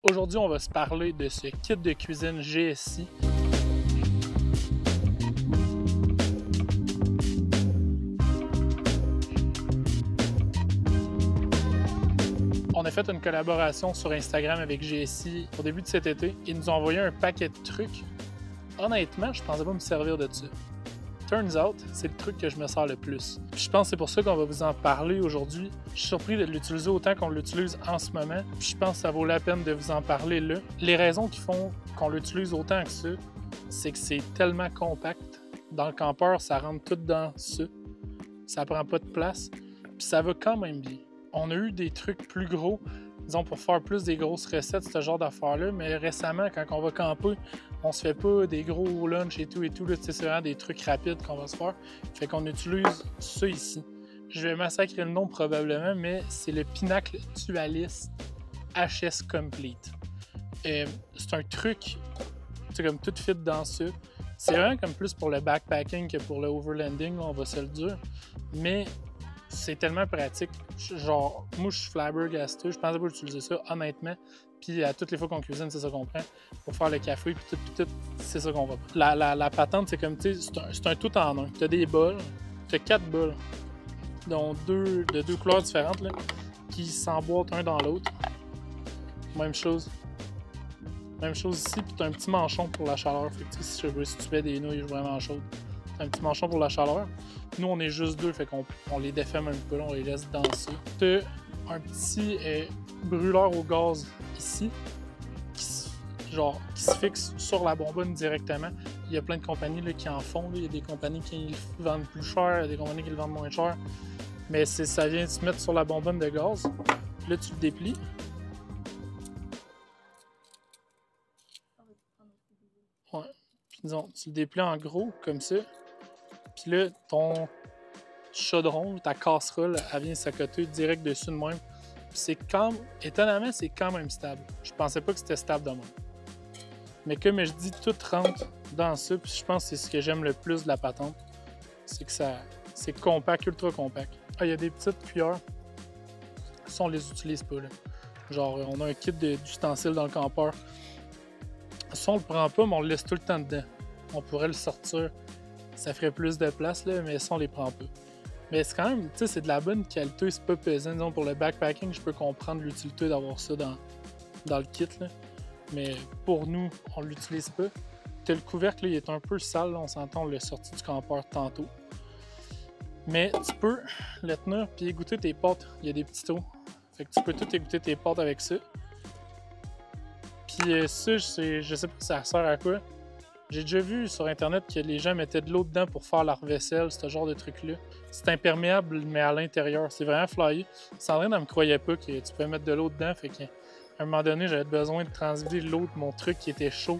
Aujourd'hui, on va se parler de ce kit de cuisine GSI. On a fait une collaboration sur Instagram avec GSI au début de cet été. Ils nous ont envoyé un paquet de trucs. Honnêtement, je pensais pas me servir de ça. Turns out, c'est le truc que je me sers le plus. Puis je pense que c'est pour ça qu'on va vous en parler aujourd'hui. Je suis surpris de l'utiliser autant qu'on l'utilise en ce moment. Puis je pense que ça vaut la peine de vous en parler là. Les raisons qui font qu'on l'utilise autant que ça, c'est que c'est tellement compact. Dans le campeur, ça rentre tout dans ça. Ça prend pas de place. Puis ça va quand même bien. On a eu des trucs plus gros, disons pour faire plus des grosses recettes, ce genre d'affaires-là, mais récemment, quand on va camper, on se fait pas des gros lunchs et tout, là, c'est vraiment des trucs rapides qu'on va se faire. Fait qu'on utilise ça ici. Je vais massacrer le nom probablement, mais c'est le Pinacle Dualis HS Complete. C'est un truc, c'est comme tout fit dans ça. C'est vraiment comme plus pour le backpacking que pour le overlanding, là, on va se le dire. Mais c'est tellement pratique. Genre, moi, je suis flabbergasté. Je pensais pas utiliser ça, honnêtement. Puis à toutes les fois qu'on cuisine, c'est ça qu'on prend. Pour faire le café, puis tout, c'est ça qu'on va prendre. La patente, c'est comme, tu sais, c'est un tout en un. Tu as des bols, tu as 4 bols, dont de deux couleurs différentes, là, qui s'emboîtent un dans l'autre. Même chose. Même chose ici, puis tu as un petit manchon pour la chaleur. Fait que, si tu fais des nouilles vraiment chaudes, tu as un petit manchon pour la chaleur. Nous, on est juste deux, fait qu'on les défait même pas, on les laisse danser. Tu as un petit brûleur au gaz ici, qui se fixe sur la bonbonne directement. Il y a plein de compagnies là, qui en font. Là. Il y a des compagnies qui le vendent plus cher, il y a des compagnies qui le vendent moins cher. Mais ça vient se mettre sur la bonbonne de gaz. Là, tu le déplies. Ouais. Puis disons, tu le déplies en gros, comme ça. Puis là, ton chaudron, ta casserole, elle vient s'accoter direct dessus de même. Puis c'est étonnamment, c'est quand même stable. Je pensais pas que c'était stable de même. Mais comme je dis, tout rentre dans ça. Puis je pense que c'est ce que j'aime le plus de la patente. C'est que c'est compact, ultra compact. Ah, il y a des petites cuillères. Ça, on les utilise pas, là. Genre, on a un kit d'ustensiles dans le campeur. Ça, on le prend pas, mais on le laisse tout le temps dedans. On pourrait le sortir. Ça ferait plus de place, là, mais ça, on les prend pas. Mais c'est quand même, tu sais, c'est de la bonne qualité, c'est pas pesant. Disons, pour le backpacking, je peux comprendre l'utilité d'avoir ça dans le kit, là. Mais pour nous, on l'utilise pas. T'as le couvercle, là, il est un peu sale, là, on s'entend, on l'a sorti du campeur tantôt. Mais tu peux le tenir puis égoutter tes pâtes. Il y a des petits os. Fait que tu peux tout égoutter tes pâtes avec ça. Puis ça, je sais pas si ça sert à quoi. J'ai déjà vu sur internet que les gens mettaient de l'eau dedans pour faire leur vaisselle, ce genre de truc-là. C'est imperméable, mais à l'intérieur. C'est vraiment flyé. Sandrine, elle me croyait pas que tu pouvais mettre de l'eau dedans. Fait qu'à un moment donné, j'avais besoin de transvider l'eau de mon truc qui était chaud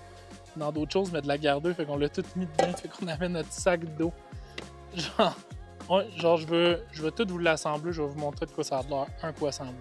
dans d'autres choses, mais de la garder. Fait qu'on l'a tout mis dedans. Fait qu'on avait notre sac d'eau. Genre je veux tout vous l'assembler. Je vais vous montrer de quoi ça a l'air, un coup assemblé.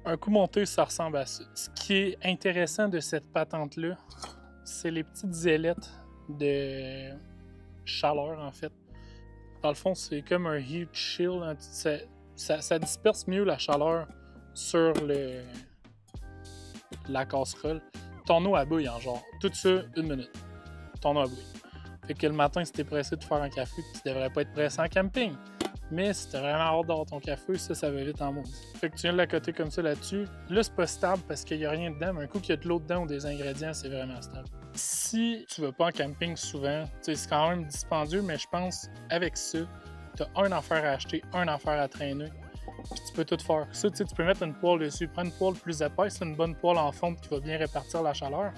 Un coup monté, ça ressemble à ça. Ce qui est intéressant de cette patente-là, c'est les petites ailettes de chaleur, en fait. Dans le fond, c'est comme un heat shield. Hein. Ça disperse mieux la chaleur sur la casserole. Ton eau à bouille, en genre. Tout ça, 1 minute. Ton eau à bouille. Fait que le matin, si t'es pressé de faire un café, tu devrais pas être pressé en camping. Mais si t'as vraiment hâte d'avoir ton café, ça va vite en mode. Fait que tu viens de l'accoter comme ça là-dessus. Là, c'est pas stable parce qu'il n'y a rien dedans, mais un coup qu'il y a de l'eau dedans ou des ingrédients, c'est vraiment stable. Si tu vas pas en camping souvent, c'est quand même dispendieux, mais je pense avec ça, t'as une affaire à acheter, une affaire à traîner. Puis tu peux tout faire. Ça, tu sais, tu peux mettre une poêle dessus. Prends une poêle plus épaisse, une bonne poêle en fonte qui va bien répartir la chaleur.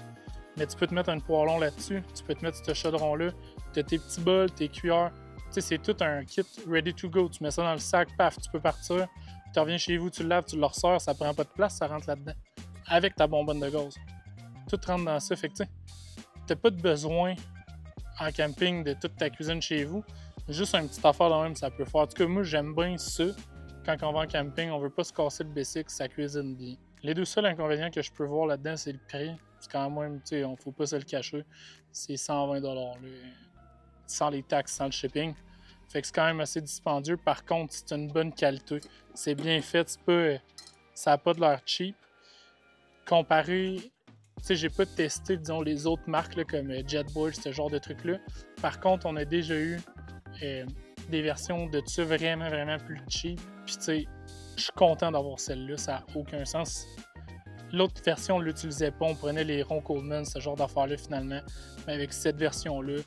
Mais tu peux te mettre un poêlon là-dessus. Tu peux te mettre ce chaudron-là. Tu as tes petits bols, tes cuillères. Tu sais, c'est tout un kit ready to go. Tu mets ça dans le sac, paf, tu peux partir. Tu reviens chez vous, tu le laves, tu le ressors, ça prend pas de place, ça rentre là-dedans. Avec ta bonbonne de gaz. Tout rentre dans ça. Fait que tu sais, t'as pas de besoin en camping de toute ta cuisine chez vous. Juste une petite affaire de même, ça peut faire. En tout cas, moi, j'aime bien ça. Quand on va en camping, on veut pas se casser le basic, ça cuisine bien. Les deux seuls inconvénients que je peux voir là-dedans, c'est le prix. C'est quand même, tu sais, on faut pas se le cacher. C'est 120 $, sans les taxes, sans le shipping. Fait que c'est quand même assez dispendieux. Par contre, c'est une bonne qualité. C'est bien fait, c'est pas, ça n'a pas de l'air cheap. Comparé, tu sais, j'ai pas testé, disons, les autres marques là, comme Jetboil, ce genre de trucs-là. Par contre, on a déjà eu des versions de ça vraiment, vraiment plus cheap. Puis, tu sais, je suis content d'avoir celle-là, ça n'a aucun sens. L'autre version, on ne l'utilisait pas, on prenait les ronds Coleman, ce genre d'affaires-là finalement. Mais avec cette version-là,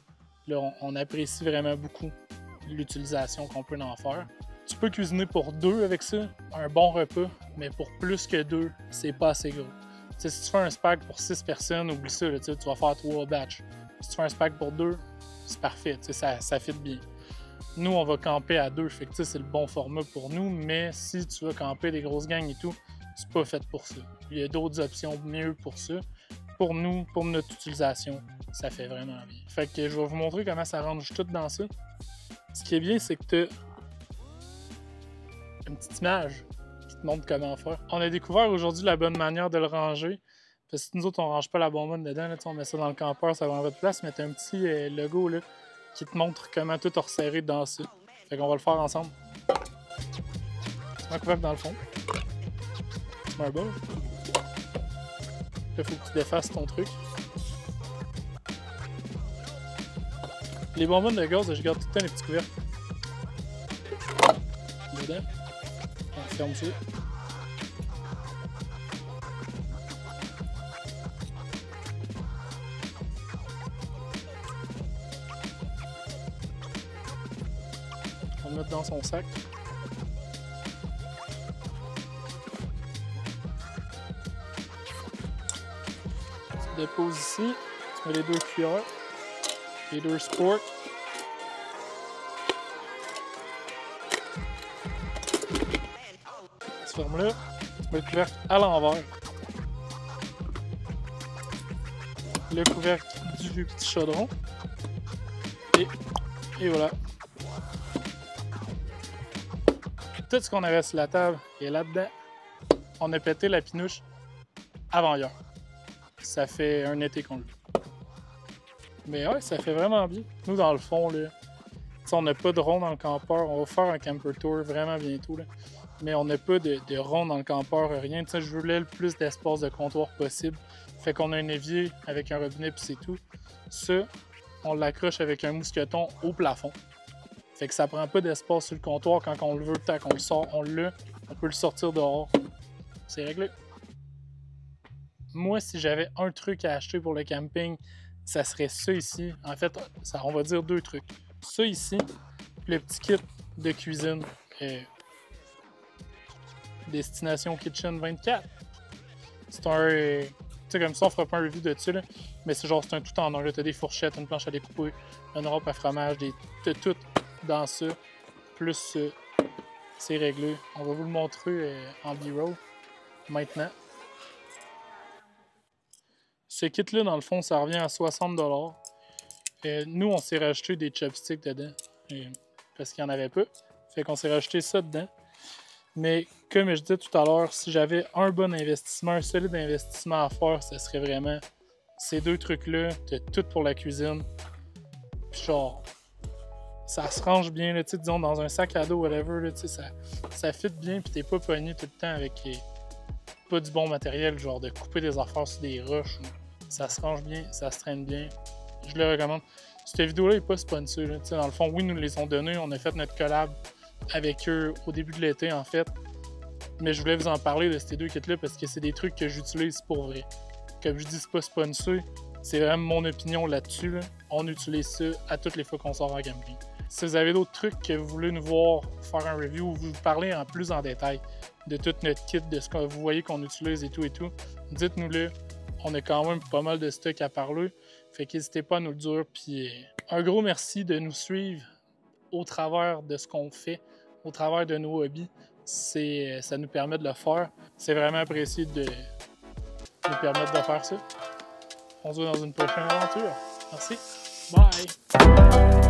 là, on apprécie vraiment beaucoup l'utilisation qu'on peut en faire. Tu peux cuisiner pour 2 avec ça, un bon repas, mais pour plus que 2, c'est pas assez gros. T'sais, si tu fais un spag pour 6 personnes, oublie ça, là, tu vas faire 3 batchs. Si tu fais un spag pour 2, c'est parfait, ça fit bien. Nous, on va camper à 2, fait que c'est le bon format pour nous, mais si tu veux camper des grosses gangs et tout, c'est pas fait pour ça. Il y a d'autres options mieux pour ça. Pour nous, pour notre utilisation, ça fait vraiment bien. Fait que je vais vous montrer comment ça range tout dans ça. Ce qui est bien, c'est que tu as une petite image qui te montre comment faire. On a découvert aujourd'hui la bonne manière de le ranger. Parce que nous autres, on range pas la bonbonne dedans. Là, on met ça dans le campeur, ça va en votre place. Mais tu as un petit logo là, qui te montre comment tout resserrer dans ça. Fait qu'on va le faire ensemble. Tu mets un couvercle dans le fond. Tu mets un bol. Là, il faut que tu défasses ton truc. Les bonbonnes de gaz, je garde tout le temps les petits couvercles. Dedans. On ferme ça. On va le mettre dans son sac. Tu déposes ici. Tu mets les 2 cuillères. Les 2 sporks. Tu fermes là. Tu mets le couvercle à l'envers. Le couvercle du petit chaudron. Et voilà. Tout ce qu'on avait sur la table est là-dedans. On a pété la pinouche avant hier. Ça fait un été qu'on le fait. Mais ouais, ça fait vraiment bien. Nous, dans le fond, là, on n'a pas de rond dans le campeur. On va faire un camper tour vraiment bientôt. Là. Mais on n'a pas de rond dans le campeur, rien. T'sais, je voulais le plus d'espace de comptoir possible. Fait qu'on a un évier avec un robinet puis c'est tout. Ça, on l'accroche avec un mousqueton au plafond. Fait que ça prend pas d'espace sur le comptoir. Quand on le veut, tant qu'on le sort, on l'a. On peut le sortir dehors. C'est réglé. Moi, si j'avais un truc à acheter pour le camping, ça serait ça ici. En fait, ça, on va dire 2 trucs. Ça ici, le petit kit de cuisine Destination Kitchen 24. C'est un... tu sais, comme ça, on fera pas un review de dessus, là. Mais c'est genre, c'est un tout en un. Tu as des fourchettes, une planche à découper, une robe à fromage, t'as tout dans ça. Plus c'est réglé. On va vous le montrer en B-roll maintenant. Ce kit-là, dans le fond, ça revient à 60 $. Nous, on s'est rajouté des chopsticks dedans. Parce qu'il n'y en avait pas. Fait qu'on s'est rajouté ça dedans. Mais comme je disais tout à l'heure, si j'avais un bon investissement, un solide investissement à faire, ce serait vraiment ces 2 trucs-là. T'as tout pour la cuisine. Puis genre, ça se range bien, là, disons, dans un sac à dos, whatever, là, ça fit bien, puis t'es pas pogné tout le temps avec pas du bon matériel, genre de couper des affaires sur des roches. Ça se range bien, ça se traîne bien. Je le recommande. Cette vidéo-là n'est pas sponsor. Là. Dans le fond, oui, nous les ont donnés. On a fait notre collab avec eux au début de l'été, en fait. Mais je voulais vous en parler de ces 2 kits-là parce que c'est des trucs que j'utilise pour vrai. Comme je dis, c'est pas sponsor. C'est vraiment mon opinion là-dessus. Là. On utilise ça à toutes les fois qu'on sort en camping. Si vous avez d'autres trucs que vous voulez nous voir faire un review ou vous parler en plus en détail de tout notre kit, de ce que vous voyez qu'on utilise et tout, dites-nous-le. On a quand même pas mal de stock à parler. Fait qu'hésitez pas à nous le dire. Puis un gros merci de nous suivre au travers de ce qu'on fait, au travers de nos hobbies. Ça nous permet de le faire. C'est vraiment apprécié de nous permettre de faire ça. On se voit dans une prochaine aventure. Merci. Bye!